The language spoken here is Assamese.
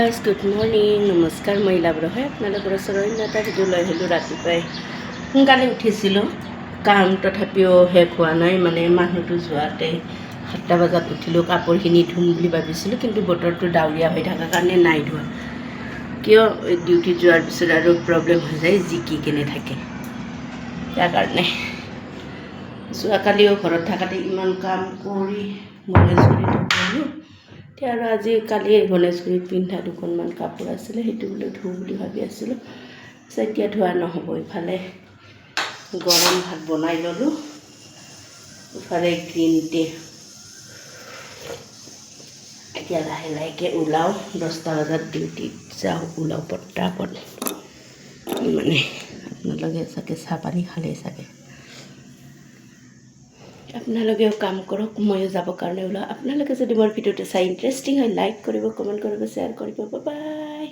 গাইজ গুড মৰ্ণিং নমস্কাৰ মই লাভৰহে আপোনালোকৰ ওচৰৰ এটা ভিডিঅ' লৈ আহিলোঁ। ৰাতিপুৱাই সোনকালে উঠিছিলোঁ, কাম তথাপিও শেষ হোৱা নাই। মানে মানুহটো যোৱাতে 7টা বজাত উঠিলোঁ। কাপোৰখিনি ধুম বুলি ভাবিছিলোঁ, কিন্তু বতৰটো ডাৱৰীয়া হৈ থকাৰ কাৰণে নাই ধোৱা। কিয় ডিউটিত যোৱাৰ পিছত আৰু প্ৰব্লেম হৈ যায়, জিকি কেনে থাকে। তাৰ কাৰণে যোৱাকালিও ঘৰত থাকাতে ইমান কাম কৰি গণেশগুৰিত গ'লোঁ। এতিয়া আৰু কালি গণেশগুৰিত পিন্ধা দুখনমান কাপোৰ আছিলে, সেইটো বোলো ধুওঁ বুলি ভাবি আছিলোঁ। এতিয়া ধোৱা নহ'ব। ইফালে গৰম ভাত বনাই ল'লোঁ, ইফালে গ্ৰীণ টি। এতিয়া লাহে লাহেকৈ ওলাওঁ, 10টা বজাত ডিউটিত যাওঁ। ওলাওঁ পটাপট। মানে আপোনালোকে চাগে চাহ পানী খালেই চাগে। আপোনালোকেও কাম কৰক, ময়ো যাবৰ কাৰণে ওলাওঁ। আপোনালোকে যদি মোৰ ভিডিঅ'টো চাই ইণ্টাৰেষ্টিং হয়, লাইক কৰিব, কমেণ্ট কৰিব, শ্বেয়াৰ কৰিব। Bye bye.